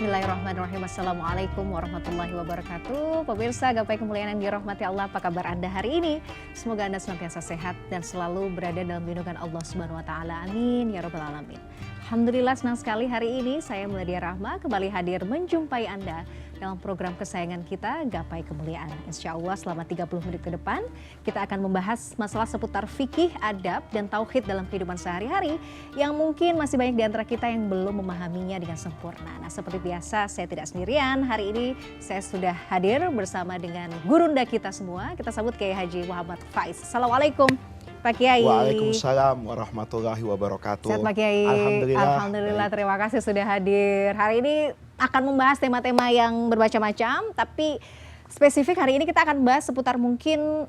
Bismillahirrahmanirrahim. Assalamualaikum warahmatullahi wabarakatuh. Pemirsa Gapai Kemuliaan yang dirahmati Allah, apa kabar Anda hari ini? Semoga Anda senantiasa sehat dan selalu berada dalam lindungan Allah Subhanahu wa taala. Amin ya rabbal alamin. Alhamdulillah, senang sekali hari ini saya Meladia Rahma kembali hadir menjumpai Anda dalam program kesayangan kita Gapai Kemuliaan. Insya Allah selama 30 menit ke depan kita akan membahas masalah seputar fikih, adab, dan tauhid dalam kehidupan sehari-hari yang mungkin masih banyak di antara kita yang belum memahaminya dengan sempurna. Nah, seperti biasa saya tidak sendirian. Hari ini saya sudah hadir bersama dengan gurunda kita semua. Kita sambut Kiai Haji Muhammad Faiz. Assalamualaikum Pak Kiai. Waalaikumsalam warahmatullahi wabarakatuh. Sehat Pak Kiai. Alhamdulillah, terima kasih sudah hadir. Hari ini akan membahas tema-tema yang bermacam-macam, tapi spesifik hari ini kita akan bahas seputar mungkin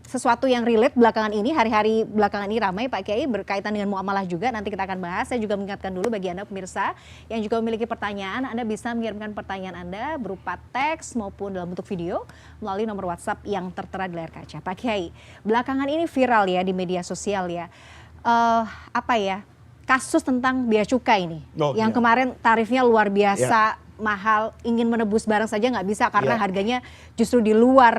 sesuatu yang relate belakangan ini, hari-hari belakangan ini ramai Pak Kiai, berkaitan dengan muamalah juga. Nanti kita akan bahas. Saya juga mengingatkan dulu bagi Anda pemirsa yang juga memiliki pertanyaan, Anda bisa mengirimkan pertanyaan Anda berupa teks maupun dalam bentuk video melalui nomor WhatsApp yang tertera di layar kaca. Pak Kiai, belakangan ini viral ya di media sosial ya, kasus tentang bea cukai ini, yang kemarin tarifnya luar biasa mahal, ingin menebus barang saja nggak bisa karena harganya justru di luar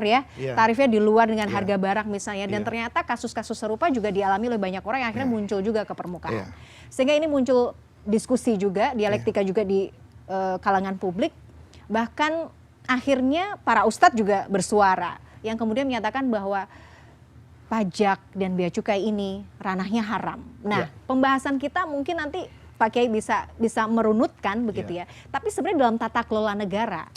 tarifnya di luar dengan harga barang misalnya, dan ternyata kasus-kasus serupa juga dialami oleh banyak orang yang akhirnya muncul juga ke permukaan, sehingga ini muncul diskusi juga, dialektika juga di kalangan publik, bahkan akhirnya para ustadz juga bersuara yang kemudian menyatakan bahwa pajak dan bea cukai ini ranahnya haram. Nah, pembahasan kita mungkin nanti Pak Kiai bisa merunutkan begitu ya. Tapi sebenarnya dalam tata kelola negara,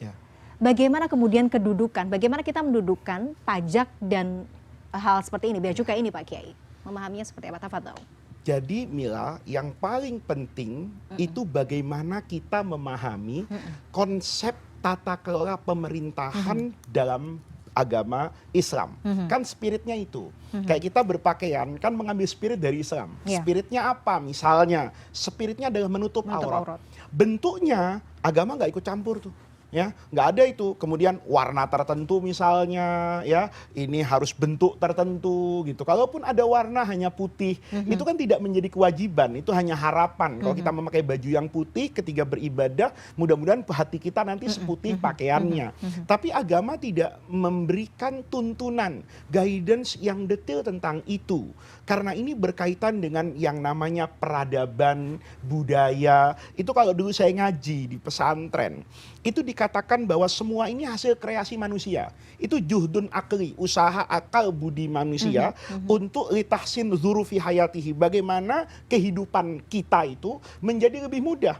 bagaimana kemudian kedudukan, bagaimana kita mendudukkan pajak dan hal seperti ini, bea cukai ini Pak Kiai? Memahaminya seperti apa? Tafadhol. Jadi Mila, yang paling penting itu bagaimana kita memahami konsep tata kelola pemerintahan dalam agama Islam. Kan spiritnya itu. Kayak kita berpakaian kan mengambil spirit dari Islam. Spiritnya apa? Misalnya spiritnya adalah menutup aurat. Bentuknya agama nggak ikut campur tuh. Ya, nggak ada itu. Kemudian warna tertentu misalnya, ya ini harus bentuk tertentu gitu. Kalaupun ada warna hanya putih, itu kan tidak menjadi kewajiban. Itu hanya harapan. Kalau kita memakai baju yang putih ketika beribadah, mudah-mudahan hati kita nanti seputih pakaiannya. Tapi agama tidak memberikan tuntunan, guidance yang detail tentang itu. Karena ini berkaitan dengan yang namanya peradaban, budaya. Itu kalau dulu saya ngaji di pesantren, itu dikatakan bahwa semua ini hasil kreasi manusia. Itu juhdun akli, usaha akal budi manusia untuk litahsin zurufi hayatihi. Bagaimana kehidupan kita itu menjadi lebih mudah.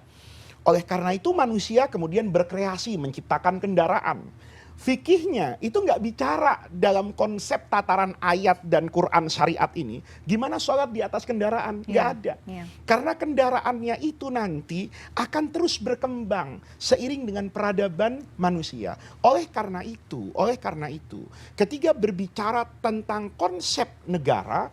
Oleh karena itu manusia kemudian berkreasi, menciptakan kendaraan. Fikihnya itu nggak bicara dalam konsep tataran ayat dan Quran syariat ini gimana sholat di atas kendaraan, nggak ada. Karena kendaraannya itu nanti akan terus berkembang seiring dengan peradaban manusia. Oleh karena itu ketika berbicara tentang konsep negara,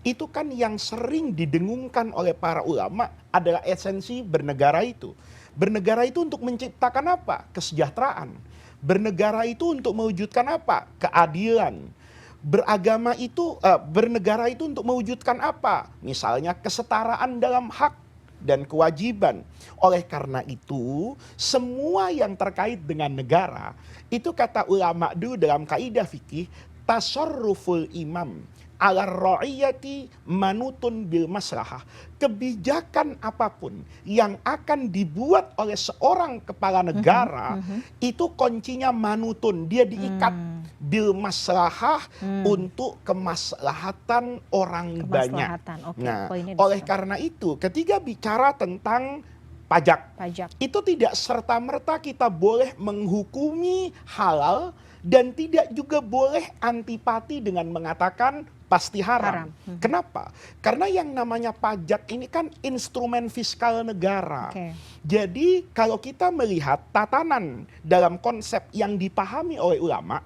itu kan yang sering didengungkan oleh para ulama adalah esensi bernegara itu. Bernegara itu untuk menciptakan apa? Kesejahteraan. Bernegara itu untuk mewujudkan apa? Keadilan. Bernegara itu untuk mewujudkan apa? Misalnya kesetaraan dalam hak dan kewajiban. Oleh karena itu, semua yang terkait dengan negara, itu kata ulama dulu dalam kaidah fikih, tasarruful imam ala ra'iyati manutun bil maslahah. Kebijakan apapun yang akan dibuat oleh seorang kepala negara, itu kuncinya manutun, dia diikat bil maslahah untuk kemaslahatan orang banyak. Nah, oleh karena itu ketika bicara tentang pajak, itu tidak serta-merta kita boleh menghukumi halal dan tidak juga boleh antipati dengan mengatakan pasti haram. Kenapa? Karena yang namanya pajak ini kan instrumen fiskal negara. Jadi kalau kita melihat tatanan dalam konsep yang dipahami oleh ulama,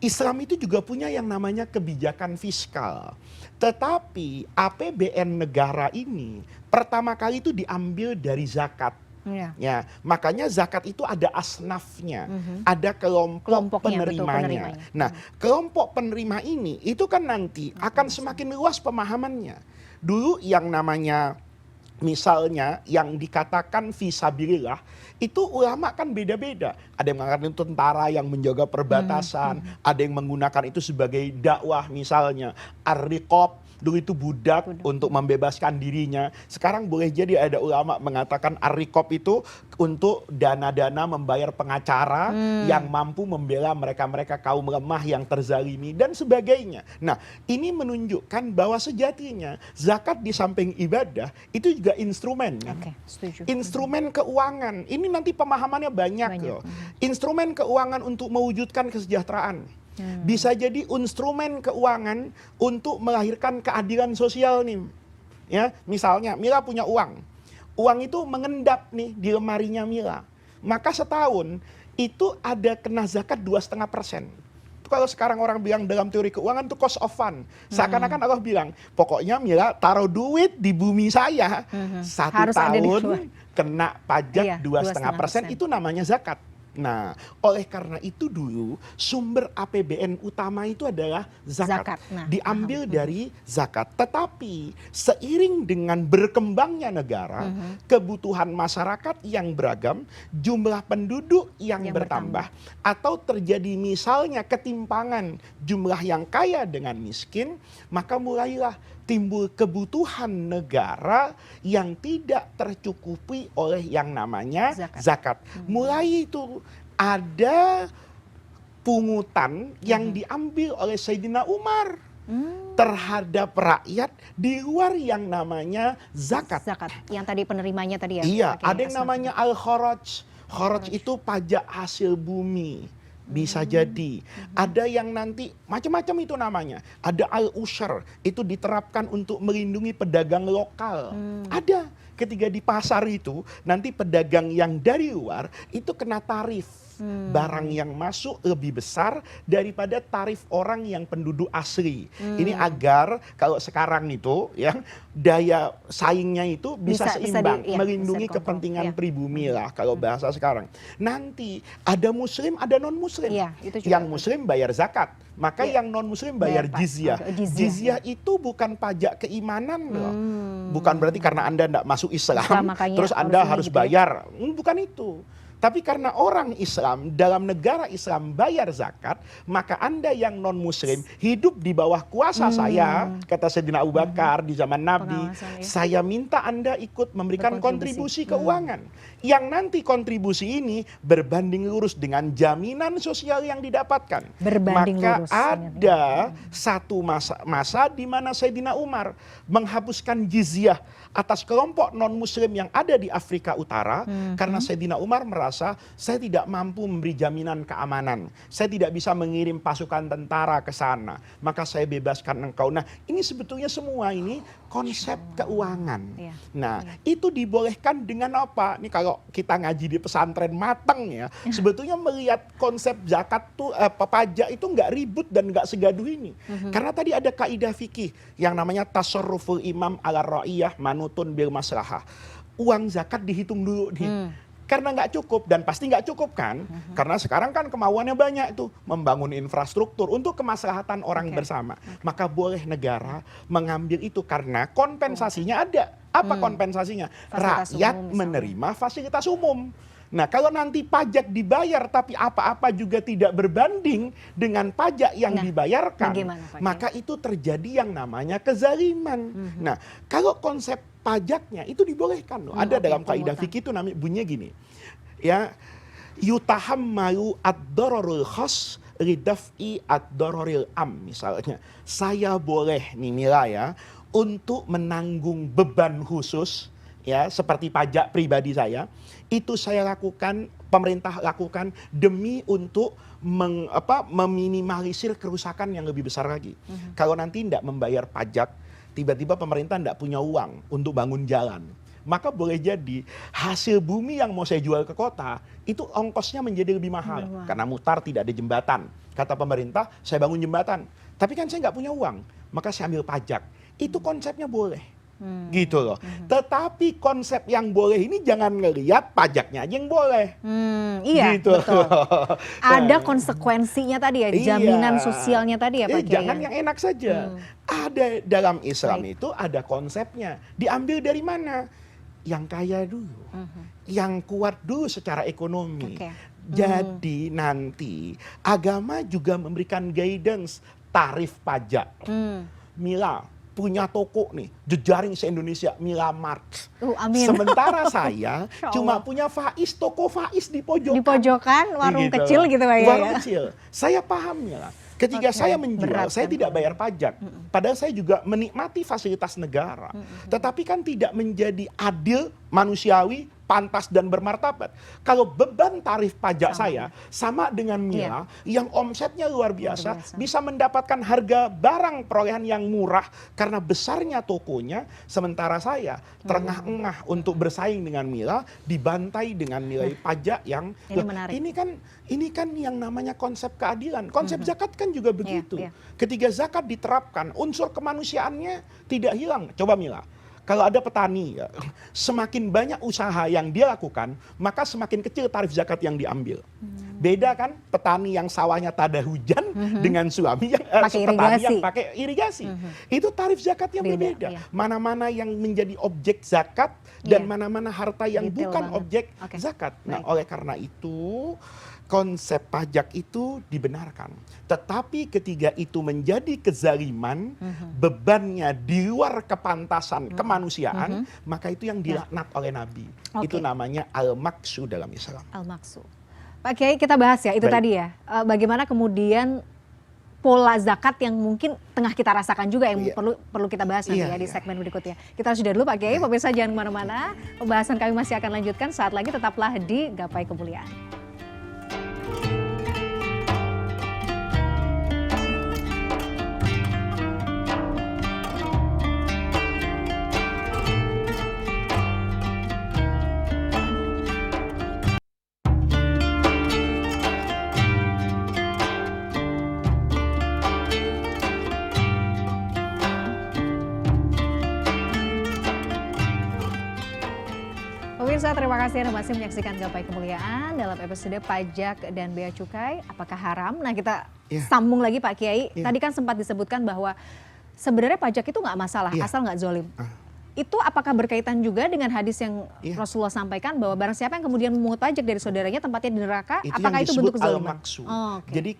Islam itu juga punya yang namanya kebijakan fiskal. Tetapi APBN negara ini pertama kali itu diambil dari zakat. Ya, makanya zakat itu ada asnafnya, ada kelompok penerimanya. Nah, kelompok penerima ini itu kan nanti akan semakin luas pemahamannya. Dulu yang namanya misalnya yang dikatakan fisabilillah, itu ulama kan beda-beda. Ada yang mengatakan itu tentara yang menjaga perbatasan, ada yang menggunakan itu sebagai dakwah misalnya. Ar-riqab, dulu itu budak untuk membebaskan dirinya. Sekarang boleh jadi ada ulama mengatakan ar-riqab itu untuk dana-dana membayar pengacara yang mampu membela mereka-mereka kaum lemah yang terzalimi dan sebagainya. Nah, ini menunjukkan bahwa sejatinya zakat di samping ibadah itu juga instrumen. Oke, setuju. Instrumen keuangan. Ini nanti pemahamannya banyak loh. Instrumen keuangan untuk mewujudkan kesejahteraan. Bisa jadi instrumen keuangan untuk melahirkan keadilan sosial nih. Ya, misalnya Mila punya uang. Uang itu mengendap nih di lemarinya Mila. Maka setahun itu ada kena zakat 2,5%. Kalau sekarang orang bilang dalam teori keuangan itu cost of fund. Seakan-akan Allah bilang, pokoknya Mila taruh duit di bumi saya. Satu Harus tahun kena pajak 2,5%, itu namanya zakat. Nah, oleh karena itu dulu sumber APBN utama itu adalah zakat. Nah, diambil dari zakat. Tetapi seiring dengan berkembangnya negara, kebutuhan masyarakat yang beragam, jumlah penduduk yang bertambah, atau terjadi misalnya ketimpangan jumlah yang kaya dengan miskin, maka mulailah timbul kebutuhan negara yang tidak tercukupi oleh yang namanya zakat. Mulai itu ada pungutan yang diambil oleh Sayyidina Umar terhadap rakyat di luar yang namanya zakat. Yang tadi penerimanya tadi ya? Iya, ada yang namanya al-kharaj. Kharaj itu pajak hasil bumi. Bisa jadi. Ada yang nanti macam-macam itu namanya. Ada al-usyr, itu diterapkan untuk melindungi pedagang lokal. Ada. Ketika di pasar itu, nanti pedagang yang dari luar itu kena tarif. Barang yang masuk lebih besar daripada tarif orang yang penduduk asli. Ini agar kalau sekarang itu ya daya saingnya itu bisa seimbang, melindungi kepentingan pribumi lah kalau bahasa sekarang. Nanti ada muslim, ada non muslim. Yang muslim bayar zakat, maka yang non muslim bayar jizyah. Jizyah itu bukan pajak keimanan loh. Bukan berarti karena Anda tidak masuk Islam terus Anda harus bayar. Bukan itu. Tapi karena orang Islam dalam negara Islam bayar zakat, maka Anda yang non muslim hidup di bawah kuasa saya, kata Sayyidina Abu Bakar di zaman Nabi, saya minta Anda ikut memberikan kontribusi keuangan. Yang nanti kontribusi ini berbanding lurus dengan jaminan sosial yang didapatkan. Maka ada satu masa di mana Sayyidina Umar menghapuskan jizyah atas kelompok non muslim yang ada di Afrika Utara, karena Sayyidina Umar merasa saya tidak mampu memberi jaminan keamanan, saya tidak bisa mengirim pasukan tentara ke sana, maka saya bebaskan engkau. Nah, ini sebetulnya semua ini konsep keuangan. Nah, itu dibolehkan dengan apa? Ini kalau kita ngaji di pesantren mateng ya, sebetulnya melihat konsep zakat tuh pajak itu nggak ribut dan nggak segaduh ini. Karena tadi ada kaidah fikih yang namanya tasarruful imam ala ra'iyah manutun bil maslahah. Uang zakat dihitung dulu nih. Karena nggak cukup, dan pasti nggak cukup kan? Karena sekarang kan kemauannya banyak itu, membangun infrastruktur untuk kemaslahatan orang bersama. Maka boleh negara mengambil itu karena kompensasinya ada. Apa kompensasinya? Rakyat menerima fasilitas umum. Nah, kalau nanti pajak dibayar tapi apa-apa juga tidak berbanding dengan pajak yang dibayarkan, maka itu terjadi yang namanya kezaliman. Nah, kalau konsep pajaknya itu dibolehkan loh. Ada dalam kaidah fikih itu namanya bunyinya gini. Ya, yutahammalu ad-dararul khas lidaf'i ad-dararil am. Misalnya, saya boleh nih Mila ya untuk menanggung beban khusus ya seperti pajak pribadi saya, itu saya lakukan, pemerintah lakukan demi untuk meminimalisir kerusakan yang lebih besar lagi. Kalau nanti tidak membayar pajak, tiba-tiba pemerintah tidak punya uang untuk bangun jalan, maka boleh jadi hasil bumi yang mau saya jual ke kota itu ongkosnya menjadi lebih mahal karena mutar tidak ada jembatan. Kata pemerintah, saya bangun jembatan, tapi kan saya nggak punya uang, maka saya ambil pajak. Itu konsepnya boleh. Gitu loh. Tetapi konsep yang boleh ini jangan ngelihat pajaknya aja yang boleh. Iya, gitu. Betul. Ada konsekuensinya tadi ya, jaminan sosialnya tadi ya Pak Kiai. Jangan yang enak saja. Ada dalam Islam itu ada konsepnya. Diambil dari mana? yang kaya dulu, yang kuat dulu secara ekonomi. Okay. Jadi nanti agama juga memberikan guidance tarif pajak. Mila punya toko nih, jejaring se-Indonesia, Mila Mart. Amin. Sementara saya cuma punya Faiz, toko Faiz di pojokan. Di pojokan, warung gitu. Kecil gitu Pak ya. Warung kecil. Saya paham Mila. Ketika saya menjual, saya tidak bayar pajak. Padahal saya juga menikmati fasilitas negara. Tetapi kan tidak menjadi adil, manusiawi, pantas dan bermartabat. Kalau beban tarif pajak saya sama dengan Mila yang omsetnya luar biasa, bisa mendapatkan harga barang perolehan yang murah karena besarnya tokonya, sementara saya terengah-engah untuk bersaing dengan Mila, dibantai dengan nilai pajak yang ini kan yang namanya konsep keadilan. Konsep zakat kan juga begitu. Ketika zakat diterapkan, unsur kemanusiaannya tidak hilang. Coba Mila, kalau ada petani, semakin banyak usaha yang dia lakukan, maka semakin kecil tarif zakat yang diambil. Beda kan petani yang sawahnya tada hujan dengan suami yang petani yang pakai irigasi. Itu tarif zakatnya berbeda. Mana-mana yang menjadi objek zakat dan mana-mana harta yang bukan objek zakat. Nah, oleh karena itu konsep pajak itu dibenarkan. Tetapi ketika itu menjadi kezaliman, bebannya di luar kepantasan kemanusiaan, maka itu yang dilaknat oleh Nabi. Itu namanya al-maksu dalam Islam. Al-maksu. Pak Kiai, kita bahas ya, itu tadi ya. Bagaimana kemudian pola zakat yang mungkin tengah kita rasakan juga yang perlu kita bahas nanti di segmen berikutnya. Kita harus jeda dulu Pak Kiai, pemirsa jangan kemana-mana. Pembahasan kami masih akan lanjutkan saat lagi, tetaplah di Gapai Kemuliaan. Pemirsa, terima kasih Anda masih menyaksikan Gapai Kemuliaan dalam episode Pajak dan Bea Cukai. Apakah haram? Nah, kita sambung lagi Pak Kiai. Tadi kan sempat disebutkan bahwa sebenarnya pajak itu nggak masalah, asal nggak zolim. Itu apakah berkaitan juga dengan hadis yang Rasulullah sampaikan bahwa barang siapa yang kemudian memungut pajak dari saudaranya tempatnya di neraka, apakah itu bentuk kezaliman? Jadi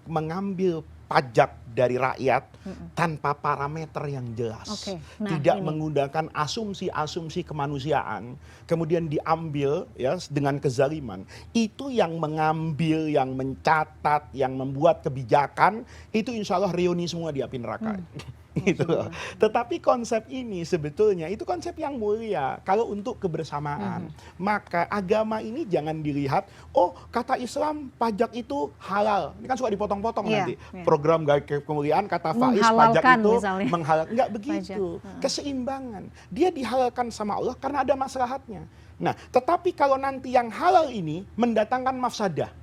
mengambil pajak dari rakyat tanpa parameter yang jelas. Tidak menggunakan asumsi-asumsi kemanusiaan, kemudian diambil dengan kezaliman. Itu yang mengambil, yang mencatat, yang membuat kebijakan, itu insya Allah reuni semua di api neraka. Gitu. Tetapi konsep ini sebetulnya itu konsep yang mulia kalau untuk kebersamaan. Maka agama ini jangan dilihat, oh kata Islam pajak itu halal. Ini kan suka dipotong-potong nanti. Program Gapai Kemuliaan kata Faiz pajak itu menghalal. Enggak begitu. Keseimbangan. Dia dihalalkan sama Allah karena ada maslahatnya. Nah, tetapi kalau nanti yang halal ini mendatangkan mafsadah,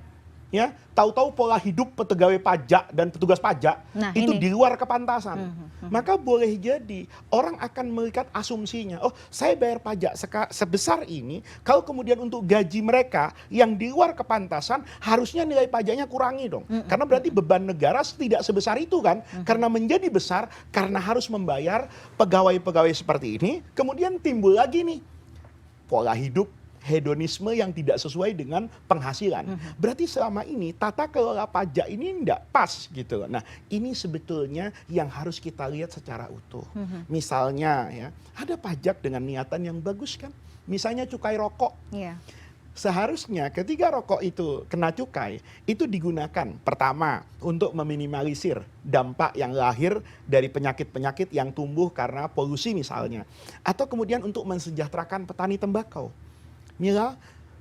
tahu-tahu pola hidup pegawai pajak dan petugas pajak itu di luar kepantasan, maka boleh jadi orang akan melihat asumsinya, oh saya bayar pajak sebesar ini, kalau kemudian untuk gaji mereka yang di luar kepantasan harusnya nilai pajaknya kurangi dong, karena berarti beban negara tidak sebesar itu kan, karena menjadi besar karena harus membayar pegawai-pegawai seperti ini, kemudian timbul lagi nih pola hidup hedonisme yang tidak sesuai dengan penghasilan. Berarti selama ini tata kelola pajak ini tidak pas gitu. Nah, ini sebetulnya yang harus kita lihat secara utuh. Misalnya ada pajak dengan niatan yang bagus kan. Misalnya cukai rokok. Seharusnya ketika rokok itu kena cukai, itu digunakan pertama untuk meminimalisir dampak yang lahir dari penyakit-penyakit yang tumbuh karena polusi misalnya. Atau kemudian untuk mensejahterakan petani tembakau. Mila,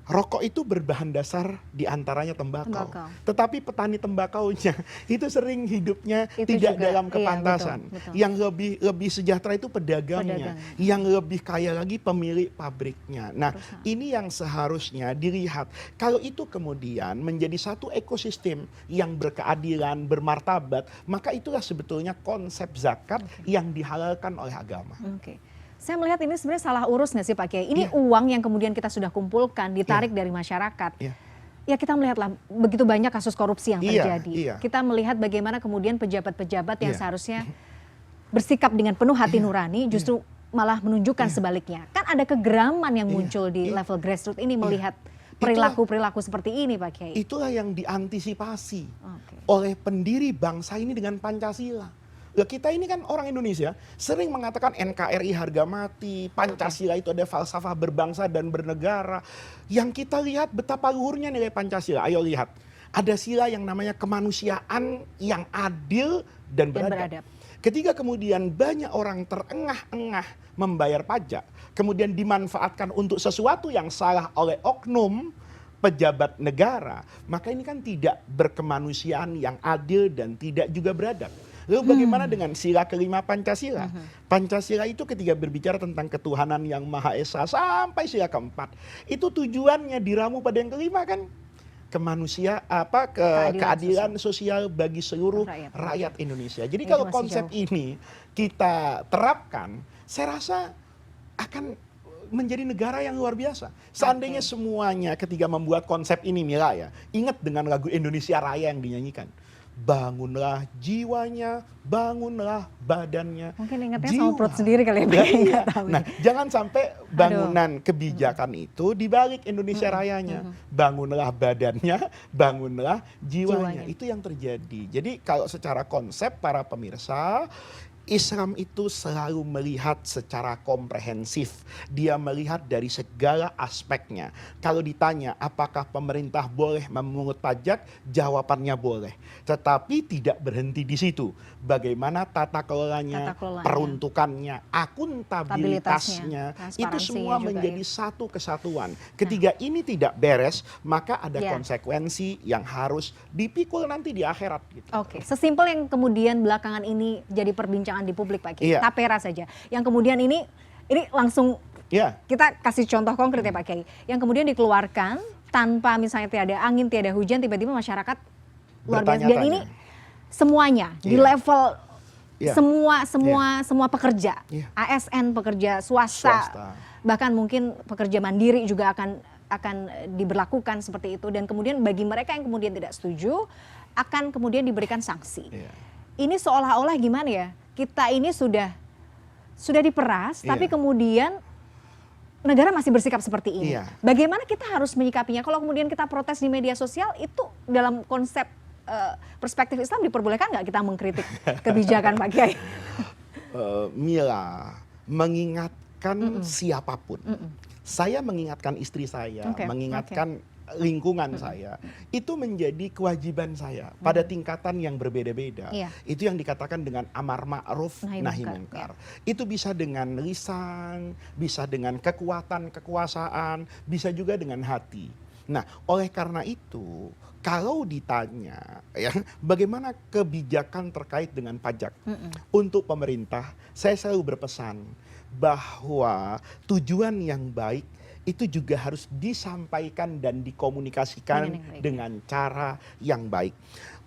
rokok itu berbahan dasar diantaranya tembakau. Tetapi petani tembakaunya itu sering hidupnya itu tidak juga dalam kepantasan. Betul. Yang lebih sejahtera itu pedagangnya. Yang lebih kaya lagi pemilik pabriknya. Nah, ini yang seharusnya dilihat. Kalau itu kemudian menjadi satu ekosistem yang berkeadilan, bermartabat, maka itulah sebetulnya konsep zakat yang dihalalkan oleh agama. Saya melihat ini sebenarnya salah urus nggak sih Pak Kiai? Ini uang yang kemudian kita sudah kumpulkan, ditarik dari masyarakat. Ya kita melihatlah begitu banyak kasus korupsi yang terjadi. Kita melihat bagaimana kemudian pejabat-pejabat yang seharusnya bersikap dengan penuh hati nurani justru malah menunjukkan sebaliknya. Kan ada kegeraman yang muncul di level grassroots ini melihat perilaku-perilaku seperti ini, Pak Kiai. Itulah yang diantisipasi oleh pendiri bangsa ini dengan Pancasila. Loh, kita ini kan orang Indonesia sering mengatakan NKRI harga mati, Pancasila itu ada falsafah berbangsa dan bernegara. Yang kita lihat betapa luhurnya nilai Pancasila. Ayo lihat, ada sila yang namanya kemanusiaan yang adil dan beradab. Ketika kemudian banyak orang terengah-engah membayar pajak, kemudian dimanfaatkan untuk sesuatu yang salah oleh oknum pejabat negara, maka ini kan tidak berkemanusiaan yang adil dan tidak juga beradab. Lalu bagaimana dengan sila kelima Pancasila? Pancasila itu ketika berbicara tentang ketuhanan yang Maha Esa sampai sila keempat, itu tujuannya diramu pada yang kelima kan? Keadilan sosial bagi seluruh rakyat Indonesia. Jadi kalau konsep ini kita terapkan, saya rasa akan menjadi negara yang luar biasa. Seandainya semuanya ketika membuat konsep ini, Mila ya, ingat dengan lagu Indonesia Raya yang dinyanyikan. Bangunlah jiwanya, bangunlah badannya. Mungkin ingatnya sama perut sendiri kali ya. Iya. Nah, jangan sampai bangunan kebijakan itu dibalik Indonesia Rayanya. Bangunlah badannya, bangunlah jiwanya. Itu yang terjadi. Jadi kalau secara konsep para pemirsa, Islam itu selalu melihat secara komprehensif. Dia melihat dari segala aspeknya. Kalau ditanya apakah pemerintah boleh memungut pajak, jawabannya boleh. Tetapi tidak berhenti di situ. Bagaimana tata kelolanya, peruntukannya, akuntabilitasnya, itu semua menjadi satu kesatuan. Ketika ini tidak beres, maka ada konsekuensi yang harus dipikul nanti di akhirat. Gitu. Oke, sesimpel yang kemudian belakangan ini jadi perbincangan di publik, Pak Kiai. Tapera saja. Yang kemudian ini langsung kita kasih contoh konkret ya Pak Kiai. Yang kemudian dikeluarkan tanpa misalnya tiada angin, tiada hujan, tiba-tiba masyarakat luar biasa. Dan ini semuanya di level semua pekerja, ASN, pekerja swasta, bahkan mungkin pekerja mandiri juga akan diberlakukan seperti itu. Dan kemudian bagi mereka yang kemudian tidak setuju akan kemudian diberikan sanksi. Ini seolah-olah gimana ya? Kita ini sudah diperas, tapi kemudian negara masih bersikap seperti ini. Bagaimana kita harus menyikapinya? Kalau kemudian kita protes di media sosial, itu dalam konsep perspektif Islam diperbolehkan nggak kita mengkritik kebijakan Pak Kiai? Mila, mengingatkan siapapun. Saya mengingatkan istri saya, mengingatkan lingkungan saya, itu menjadi kewajiban saya pada tingkatan yang berbeda-beda. Itu yang dikatakan dengan amar ma'ruf nahi munkar. Itu bisa dengan lisan, bisa dengan kekuatan kekuasaan, bisa juga dengan hati. Nah, oleh karena itu, kalau ditanya bagaimana kebijakan terkait dengan pajak untuk pemerintah, saya selalu berpesan bahwa tujuan yang baik itu juga harus disampaikan dan dikomunikasikan dengan cara yang baik.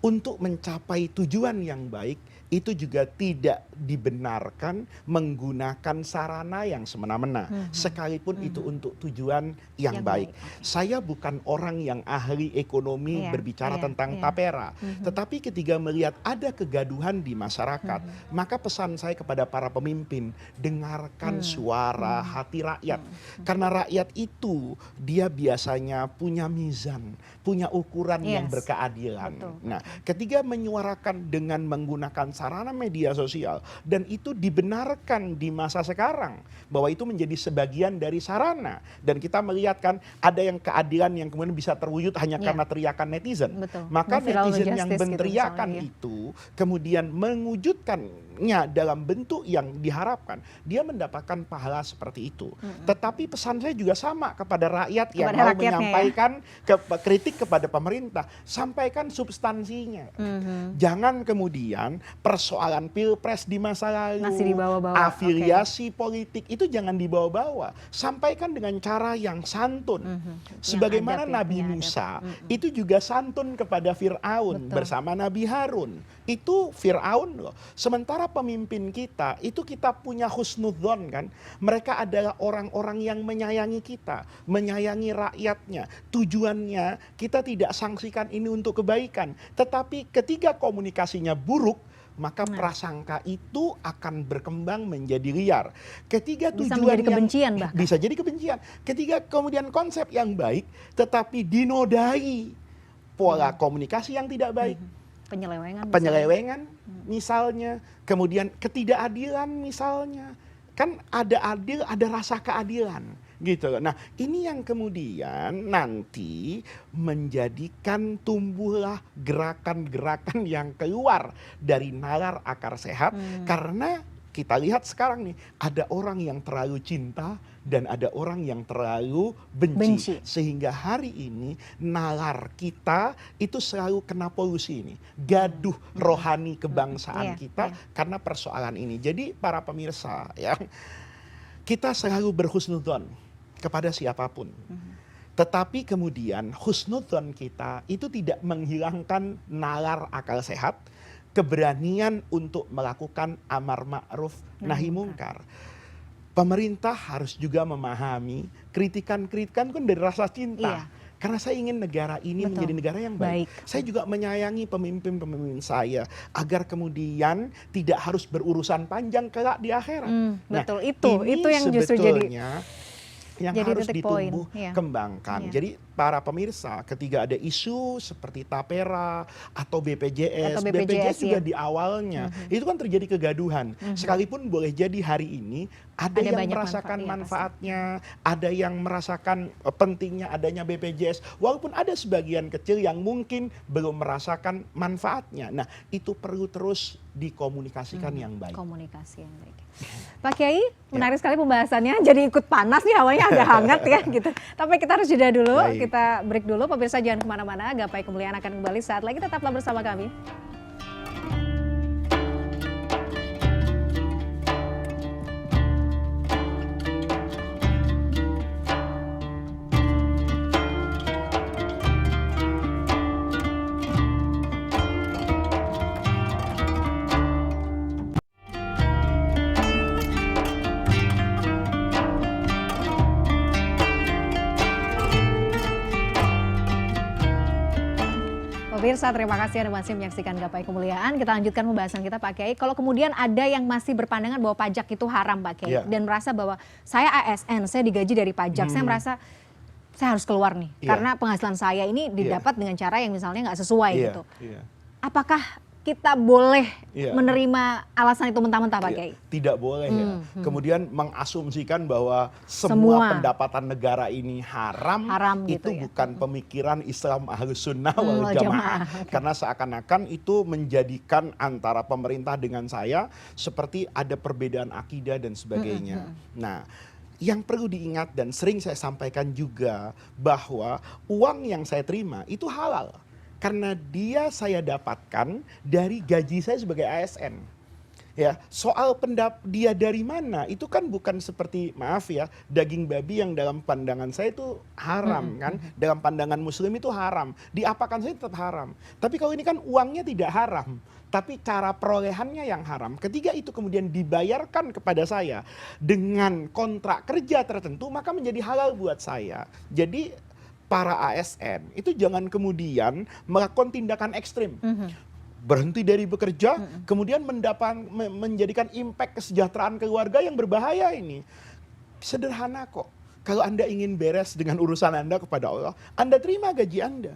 Untuk mencapai tujuan yang baik, itu juga tidak dibenarkan menggunakan sarana yang semena-mena, sekalipun itu untuk tujuan yang baik. Saya bukan orang yang ahli ekonomi berbicara tentang tapera, tetapi ketika melihat ada kegaduhan di masyarakat, maka pesan saya kepada para pemimpin, dengarkan suara hati rakyat. Karena rakyat itu dia biasanya punya mizan, punya ukuran yang berkeadilan. Nah, ketika menyuarakan dengan menggunakan sarana media sosial dan itu dibenarkan di masa sekarang bahwa itu menjadi sebagian dari sarana, dan kita melihat kan ada yang keadilan yang kemudian bisa terwujud hanya karena teriakan netizen. Maka netizen yang berteriakan itu kemudian mewujudkannya dalam bentuk yang diharapkan, dia mendapatkan pahala seperti itu. Tetapi pesan saya juga sama kepada rakyat yang mau menyampaikan kritik kepada pemerintah, sampaikan substansinya. Jangan kemudian persoalan pilpres di masa lalu, masih dibawa-bawa, afiliasi politik itu jangan dibawa-bawa. Sampaikan dengan cara yang santun. Sebagaimana Nabi Musa itu juga santun kepada Fir'aun bersama Nabi Harun. Itu Fir'aun loh. Sementara pemimpin kita, itu kita punya husnudzon kan. Mereka adalah orang-orang yang menyayangi kita, menyayangi rakyatnya. Tujuannya kita tidak sanksikan ini untuk kebaikan. Tetapi ketika komunikasinya buruk, maka prasangka itu akan berkembang menjadi liar. Ketika bisa tujuan menjadi kebencian bahkan. bisa jadi kebencian. Ketika kemudian konsep yang baik tetapi dinodai pola komunikasi yang tidak baik, penyelewengan misalnya, kemudian ketidakadilan misalnya, kan ada adil, ada rasa keadilan gitu. Nah, ini yang kemudian nanti menjadikan tumbuhlah gerakan-gerakan yang keluar dari nalar akar sehat. Karena kita lihat sekarang nih, ada orang yang terlalu cinta dan ada orang yang terlalu benci. Sehingga hari ini nalar kita itu selalu kena polusi ini, gaduh rohani kebangsaan kita karena persoalan ini. Jadi para pemirsa ya, kita selalu berhusnudzon kepada siapapun. Tetapi kemudian husnudzon kita itu tidak menghilangkan nalar akal sehat, keberanian untuk melakukan amar ma'ruf nahi mungkar. Pemerintah harus juga memahami kritikan-kritikan kan dari rasa cinta. Karena saya ingin negara ini menjadi negara yang baik. Saya juga menyayangi pemimpin-pemimpin saya agar kemudian tidak harus berurusan panjang kelak di akhirat. Betul, itu yang justru jadi yang harus ditumbuh kembangkan. Jadi para pemirsa, ketika ada isu seperti Tapera atau BPJS juga di awalnya itu kan terjadi kegaduhan. Sekalipun boleh jadi hari ini ada yang merasakan manfaatnya, ada yang merasakan pentingnya adanya BPJS, walaupun ada sebagian kecil yang mungkin belum merasakan manfaatnya. Nah, itu perlu terus dikomunikasikan yang baik. Komunikasi yang baik. Pak Kiai, menarik sekali pembahasannya. Jadi ikut panas nih, hawanya agak hangat ya gitu. Tapi kita harus jeda dulu, kita break dulu. Pemirsa jangan kemana-mana, Gapai Kemuliaan akan kembali saat lagi. Tetaplah bersama kami. Pemirsa, terima kasih Anda masih menyaksikan Gapai Kemuliaan. Kita lanjutkan pembahasan kita Pak Kiai. Kalau kemudian ada yang masih berpandangan bahwa pajak itu haram Pak Kiai, dan merasa bahwa saya ASN, saya digaji dari pajak, saya merasa saya harus keluar nih, karena penghasilan saya ini didapat dengan cara yang misalnya nggak sesuai gitu. Apakah kita boleh menerima alasan itu mentah-mentah Pak Kiai? Tidak boleh ya. Kemudian mengasumsikan bahwa semua pendapatan negara ini haram itu gitu bukan pemikiran Islam Ahlus Sunnah wal Jamaah. Karena seakan-akan itu menjadikan antara pemerintah dengan saya seperti ada perbedaan akidah dan sebagainya. Nah, yang perlu diingat dan sering saya sampaikan juga bahwa uang yang saya terima itu halal. Karena dia saya dapatkan dari gaji saya sebagai ASN. Ya, soal dia dari mana itu kan bukan seperti, maaf ya, daging babi yang dalam pandangan saya itu haram kan, dalam pandangan Muslim itu haram, diapakan saya tetap haram. Tapi kalau ini kan uangnya tidak haram, tapi cara perolehannya yang haram. Ketika itu kemudian dibayarkan kepada saya dengan kontrak kerja tertentu, maka menjadi halal buat saya. Jadi para ASN itu jangan kemudian melakukan tindakan ekstrim. Berhenti dari bekerja, kemudian menjadikan impact kesejahteraan keluarga yang berbahaya ini. Sederhana kok. Kalau Anda ingin beres dengan urusan Anda kepada Allah, Anda terima gaji Anda.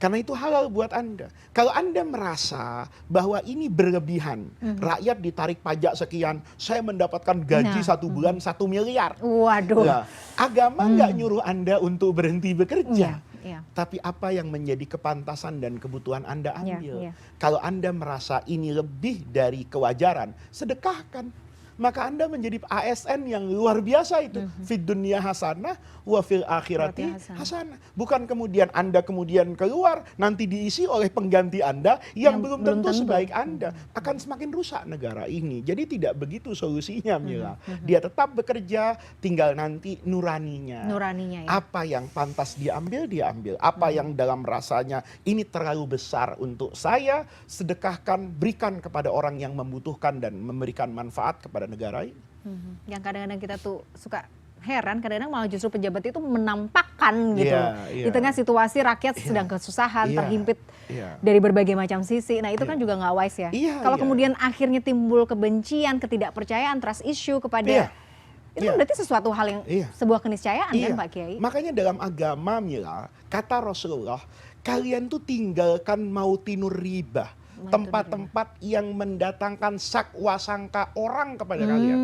Karena itu halal buat Anda. Kalau Anda merasa bahwa ini berlebihan, rakyat ditarik pajak sekian, saya mendapatkan gaji 1 bulan 1 miliar. Waduh. Nah, agama nggak nyuruh Anda untuk berhenti bekerja. Tapi apa yang menjadi kepantasan dan kebutuhan Anda ambil. Kalau Anda merasa ini lebih dari kewajaran, sedekahkan. Maka Anda menjadi ASN yang luar biasa itu. Fid dunya hasanah wa fil akhirati hasanah. Bukan kemudian Anda kemudian keluar nanti diisi oleh pengganti Anda yang belum tentu sebaik Anda. Akan semakin rusak negara ini. Jadi tidak begitu solusinya Mila. Dia tetap bekerja, tinggal nanti nuraninya. Apa yang pantas diambil, diambil. Apa yang dalam rasanya ini terlalu besar untuk saya, sedekahkan, berikan kepada orang yang membutuhkan dan memberikan manfaat kepada negara ini. Yang kadang-kadang kita tuh suka heran kadang-kadang malah justru pejabat itu menampakkan gitu di tengah situasi rakyat sedang kesusahan, terhimpit dari berbagai macam sisi. Nah itu kan juga nggak wise ya. Kalau kemudian akhirnya timbul kebencian, ketidakpercayaan, trust issue kepada itu kan berarti sesuatu hal yang sebuah keniscayaan kan Pak Kiai. Makanya dalam agama Mila, kata Rasulullah, kalian tuh tinggalkan mautinur ribah, tempat-tempat yang mendatangkan sakwa sangka orang kepada kalian.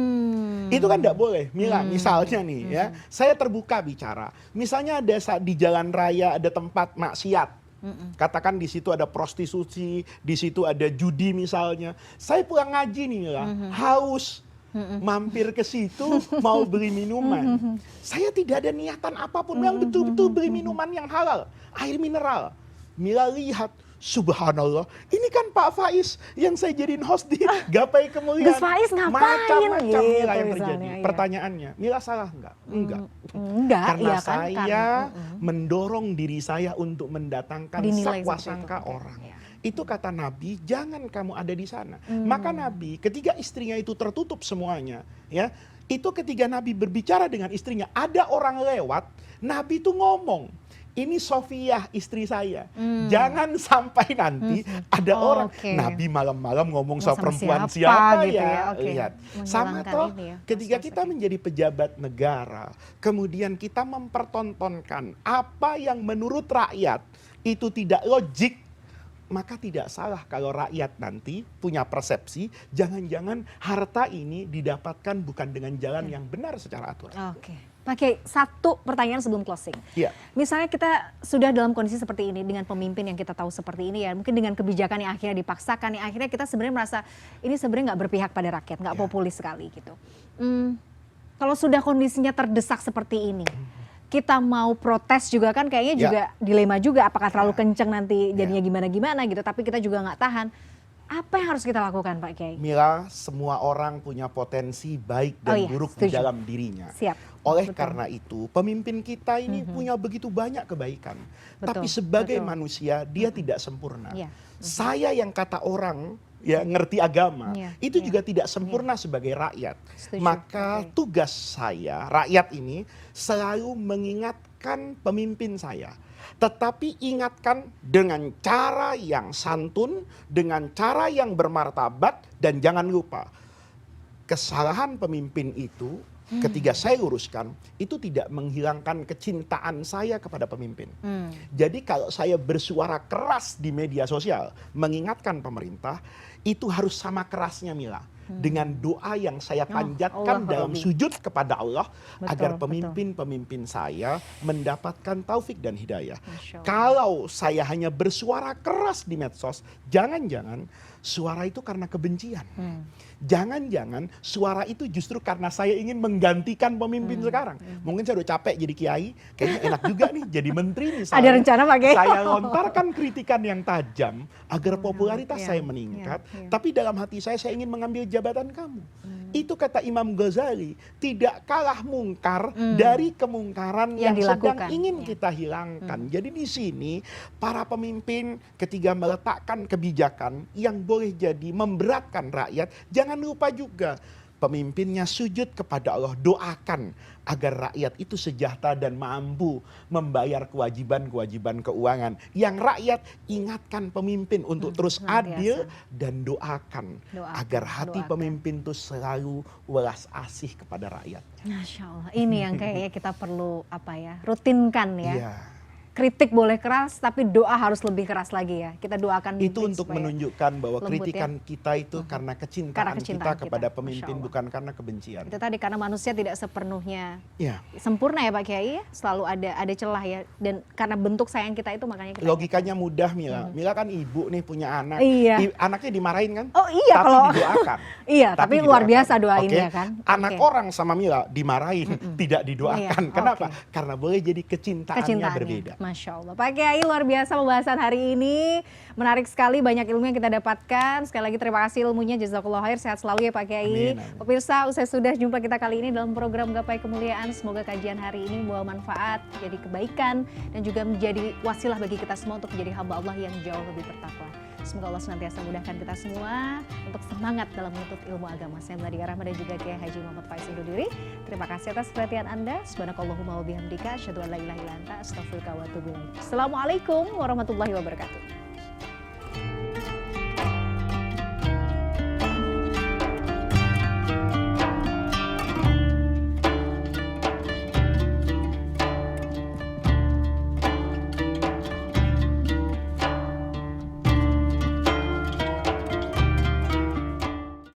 Itu kan tidak boleh. Mila, misalnya nih ya, saya terbuka bicara. Misalnya ada di jalan raya ada tempat maksiat. Katakan di situ ada prostitusi, di situ ada judi misalnya. Saya pulang ngaji nih Mila, haus. Mampir ke situ mau beli minuman. Saya tidak ada niatan apapun, yang betul-betul beli minuman yang halal, air mineral. Mila lihat, subhanallah, ini kan Pak Faiz yang saya jadiin host di Gapai Kemuliaan. Gus Faiz ngapain? Macam-macam Mila yang terjadi. Pertanyaannya, Mila salah enggak? Enggak. Karena saya mendorong diri saya untuk mendatangkan sakwa sangka orang. Itu kata Nabi, jangan kamu ada di sana. Maka Nabi ketika istrinya itu tertutup semuanya, ya, itu ketika Nabi berbicara dengan istrinya, ada orang lewat, Nabi itu ngomong, ini Sofiyah istri saya. Jangan sampai nanti ada orang, Nabi malam-malam ngomong sama perempuan siapa gitu ya. Lihat. Sama toh ketika kita menjadi pejabat negara, kemudian kita mempertontonkan apa yang menurut rakyat itu tidak logik, maka tidak salah kalau rakyat nanti punya persepsi, jangan-jangan harta ini didapatkan bukan dengan jalan yang benar secara aturan. Pak Kiai, satu pertanyaan sebelum closing. Misalnya kita sudah dalam kondisi seperti ini dengan pemimpin yang kita tahu seperti ini ya, mungkin dengan kebijakan yang akhirnya dipaksakan, yang akhirnya kita sebenarnya merasa ini sebenarnya nggak berpihak pada rakyat, nggak populis sekali gitu. Kalau sudah kondisinya terdesak seperti ini, kita mau protes juga kan kayaknya juga dilema juga, apakah terlalu kenceng nanti jadinya gimana-gimana gitu, tapi kita juga nggak tahan. Apa yang harus kita lakukan Pak Kiai? Mila, semua orang punya potensi baik dan buruk di dalam dirinya. Oleh karena itu, pemimpin kita ini punya begitu banyak kebaikan. Tapi sebagai manusia, dia tidak sempurna. Saya yang kata orang ya ngerti agama, itu juga tidak sempurna sebagai rakyat. Maka tugas saya, rakyat ini, selalu mengingatkan pemimpin saya. Tetapi ingatkan dengan cara yang santun, dengan cara yang bermartabat, dan jangan lupa, kesalahan pemimpin itu ketika saya luruskan, itu tidak menghilangkan kecintaan saya kepada pemimpin. Jadi kalau saya bersuara keras di media sosial, mengingatkan pemerintah, itu harus sama kerasnya Mila. Dengan doa yang saya panjatkan dalam sujud kepada Allah, agar pemimpin-pemimpin saya mendapatkan taufik dan hidayah. Kalau saya hanya bersuara keras di medsos, jangan-jangan suara itu karena kebencian. Jangan-jangan suara itu justru karena saya ingin menggantikan pemimpin sekarang. Mungkin saya udah capek jadi kiai, kayaknya enak juga nih jadi menteri misalnya. Ada rencana Pak Kiai? Saya lontarkan kritikan yang tajam agar popularitas saya meningkat. Tapi dalam hati saya ingin mengambil jabatan kamu. Itu kata Imam Ghazali, tidak kalah mungkar dari kemungkaran yang sedang ingin kita hilangkan. Jadi di sini para pemimpin ketika meletakkan kebijakan yang boleh jadi memberatkan rakyat, jangan lupa juga pemimpinnya sujud kepada Allah, doakan agar rakyat itu sejahtera dan mampu membayar kewajiban-kewajiban keuangan. Yang rakyat ingatkan pemimpin untuk terus adil dan doakan agar hati pemimpin itu selalu welas asih kepada rakyat. Masya Allah, ini yang kayaknya kita perlu rutinkan ya. Kritik boleh keras, tapi doa harus lebih keras lagi ya. Kita doakan itu untuk menunjukkan bahwa kritikan kita itu karena kecintaan kita kepada pemimpin, bukan karena kebencian. Itu tadi, karena manusia tidak sepenuhnya sempurna ya Pak Kiai, selalu ada celah ya. Dan karena bentuk sayang kita itu makanya kita logikanya mudah Mila. Mila kan ibu nih punya anak. Anaknya dimarahin kan? Oh iya, tapi kalau didoakan. tapi luar biasa doainnya kan. Anak orang sama Mila dimarahin, tidak didoakan. Kenapa? Karena boleh jadi kecintaannya berbeda. Masya Allah. Pak Kiai, luar biasa pembahasan hari ini. Menarik sekali, banyak ilmu yang kita dapatkan. Sekali lagi terima kasih ilmunya. Jazakallah khair. Sehat selalu ya Pak Kiai. Pemirsa, usai sudah jumpa kita kali ini dalam program Gapai Kemuliaan. Semoga kajian hari ini membawa manfaat, jadi kebaikan, dan juga menjadi wasilah bagi kita semua untuk menjadi hamba Allah yang jauh lebih bertakwa. Semoga Allah senantiasa mudahkan kita semua untuk semangat dalam menuntut ilmu agama. Saya Meladia Rahma dan juga Kiai Haji Muhammad Faiz undur diri. Terima kasih atas perhatian Anda. Subhanakallahumma wa bihamdika asyhadu an la ilaha illa anta astaghfiruka wa atubu ilaik. Assalamualaikum warahmatullahi wabarakatuh.